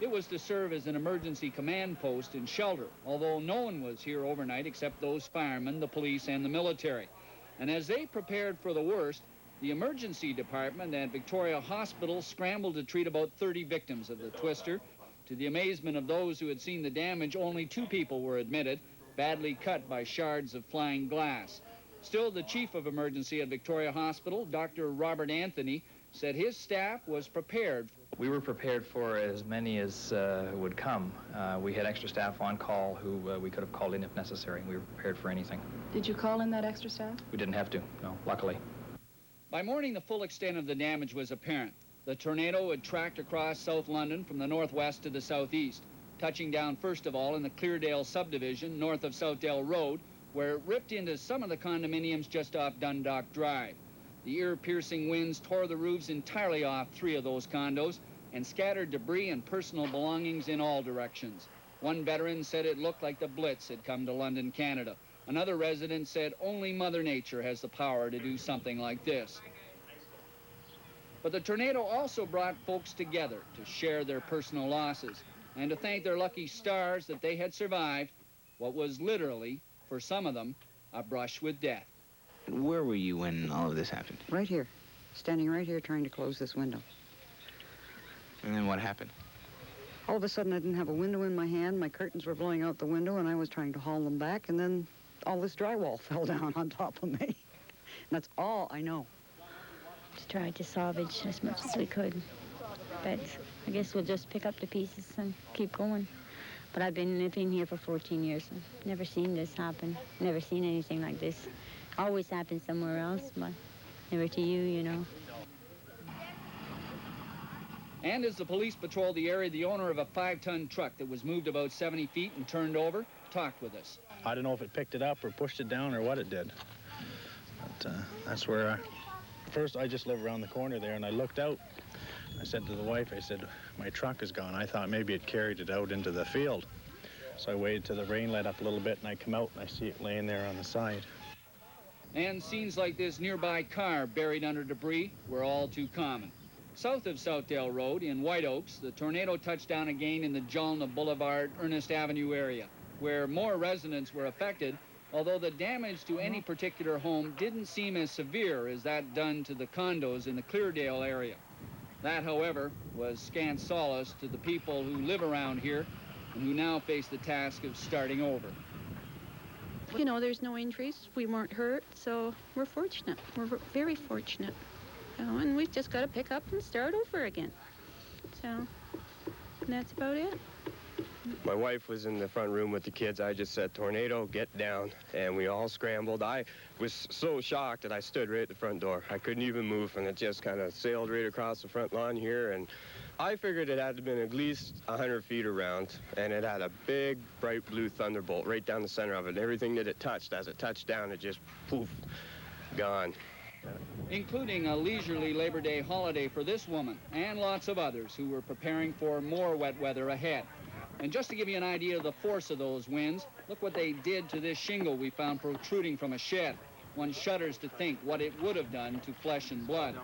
It was to serve as an emergency command post and shelter, although no one was here overnight except those firemen, the police, and the military. And as they prepared for the worst, the emergency department at Victoria Hospital scrambled to treat about 30 victims of the twister. To the amazement of those who had seen the damage, only 2 people were admitted, badly cut by shards of flying glass. Still, the chief of emergency at Victoria Hospital, Dr. Robert Anthony, said his staff was prepared. We were prepared for as many as would come. We had extra staff on call who we could have called in if necessary. We were prepared for anything. Did you call in that extra staff? We didn't have to, no, luckily. By morning, the full extent of the damage was apparent. The tornado had tracked across South London from the northwest to the southeast, touching down first of all in the Cleardale subdivision north of Southdale Road, where it ripped into some of the condominiums just off Dundalk Drive. The ear-piercing winds tore the roofs entirely off 3 of those condos and scattered debris and personal belongings in all directions. One veteran said it looked like the Blitz had come to London, Canada. Another resident said only Mother Nature has the power to do something like this. But the tornado also brought folks together to share their personal losses and to thank their lucky stars that they had survived what was literally, for some of them, a brush with death. Where were you when all of this happened? Right here. Standing right here trying to close this window. And then what happened? All of a sudden I didn't have a window in my hand, my curtains were blowing out the window and I was trying to haul them back, and then all this drywall fell down on top of me. And that's all I know. Just tried to salvage as much as we could. But I guess we'll just pick up the pieces and keep going. But I've been living here for 14 years and never seen this happen. Never seen anything like this. Always happens somewhere else, but never to you, you know. And as the police patrolled the area, the owner of a 5-ton truck that was moved about 70 feet and turned over talked with us. I don't know if it picked it up or pushed it down or what it did. But that's where first I just live around the corner there, and I looked out. I said to the wife, I said, my truck is gone. I thought maybe it carried it out into the field. So I waited till the rain let up a little bit, and I come out and I see it laying there on the side. And scenes like this nearby car buried under debris were all too common. South of Southdale Road in White Oaks, the tornado touched down again in the Jalna Boulevard, Ernest Avenue area, where more residents were affected, although the damage to any particular home didn't seem as severe as that done to the condos in the Cleardale area. That, however, was scant solace to the people who live around here and who now face the task of starting over. You know, there's no injuries. We weren't hurt, so we're fortunate. We're very fortunate. You know, and we've just got to pick up and start over again. So that's about it. My wife was in the front room with the kids. I just said, tornado, get down. And we all scrambled. I was so shocked that I stood right at the front door. I couldn't even move, and it just kind of sailed right across the front lawn here. And I figured it had to have been at least 100 feet around, and it had a big, bright blue thunderbolt right down the center of it. And everything that it touched, as it touched down, it just, poof, gone. Including a leisurely Labor Day holiday for this woman and lots of others who were preparing for more wet weather ahead. And just to give you an idea of the force of those winds, look what they did to this shingle we found protruding from a shed. One shudders to think what it would have done to flesh and blood.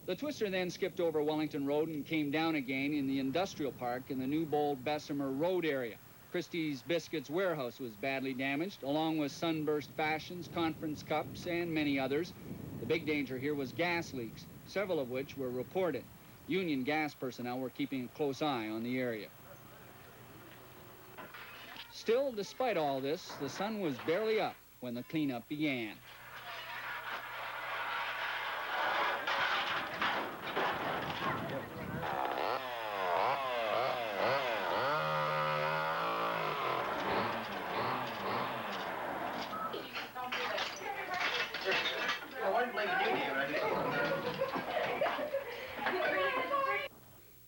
The twister then skipped over Wellington Road and came down again in the industrial park in the Newbold Bessemer Road area. Christie's Biscuits warehouse was badly damaged, along with Sunburst Fashions, Conference Cups, and many others. The big danger here was gas leaks, several of which were reported. Union gas personnel were keeping a close eye on the area. Still, despite all this, the sun was barely up when the cleanup began.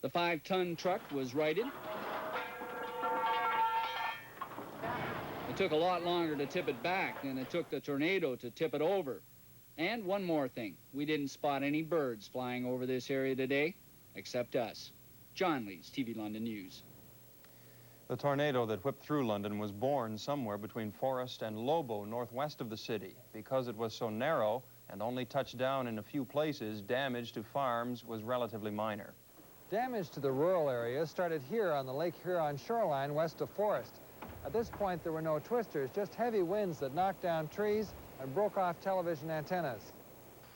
The 5-ton truck was righted. It took a lot longer to tip it back than it took the tornado to tip it over. And one more thing, we didn't spot any birds flying over this area today, except us. John Lees, TV London News. The tornado that whipped through London was born somewhere between Forest and Lobo, northwest of the city. Because it was so narrow and only touched down in a few places, damage to farms was relatively minor. Damage to the rural area started here on the Lake Huron shoreline west of Forest. At this point, there were no twisters, just heavy winds that knocked down trees and broke off television antennas.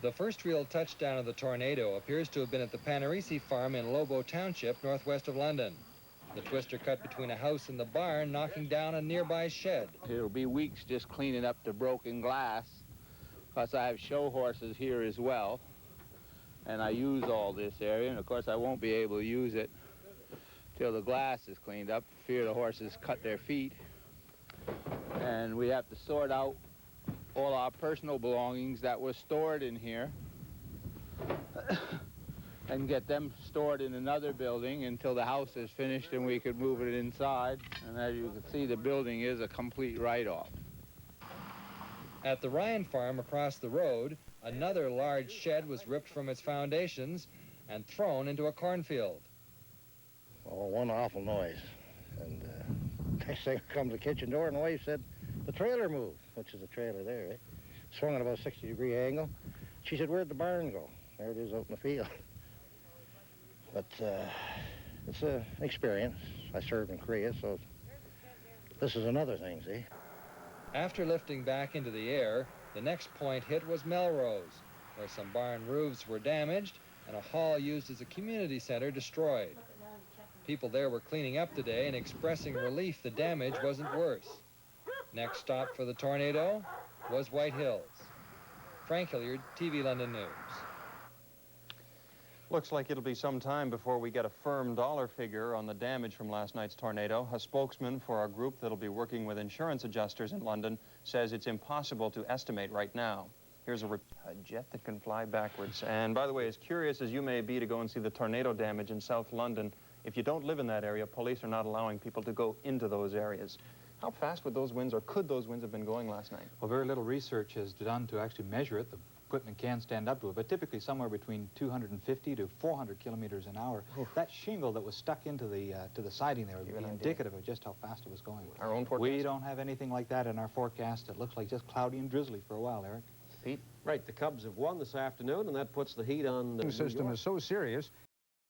The first real touchdown of the tornado appears to have been at the Panarisi farm in Lobo Township, northwest of London. The twister cut between a house and the barn, knocking down a nearby shed. It'll be weeks just cleaning up the broken glass, because I have show horses here as well, and I use all this area, and of course I won't be able to use it till the glass is cleaned up. Fear the horses cut their feet, and we have to sort out all our personal belongings that were stored in here and get them stored in another building until the house is finished and we could move it inside. And as you can see, the building is a complete write-off. At the Ryan farm across the road, another large shed was ripped from its foundations and thrown into a cornfield. Oh, one awful noise. And next thing I come to the kitchen door and the wife said, the trailer moved, which is the trailer there, eh? Swung at about a 60-degree angle. She said, where'd the barn go? There it is out in the field. But it's an experience. I served in Korea, so this is another thing, see? After lifting back into the air, the next point hit was Melrose, where some barn roofs were damaged and a hall used as a community center destroyed. People there were cleaning up today and expressing relief the damage wasn't worse. Next stop for the tornado was White Hills. Frank Hilliard, TV London News. Looks like it'll be some time before we get a firm dollar figure on the damage from last night's tornado. A spokesman for our group that'll be working with insurance adjusters in London says it's impossible to estimate right now. Here's a jet that can fly backwards. And by the way, as curious as you may be to go and see the tornado damage in South London, if you don't live in that area, police are not allowing people to go into those areas. How fast would those winds, or could those winds have been going last night? Well, very little research is done to actually measure it. The equipment can stand up to it, but typically somewhere between 250 to 400 kilometers an hour. Oof. That shingle that was stuck into the siding there would be indicative of just how fast it was going. Our own forecast? We don't have anything like that in our forecast. It looks like just cloudy and drizzly for a while, Eric. Pete? Right, the Cubs have won this afternoon, and that puts the heat on the system is so serious,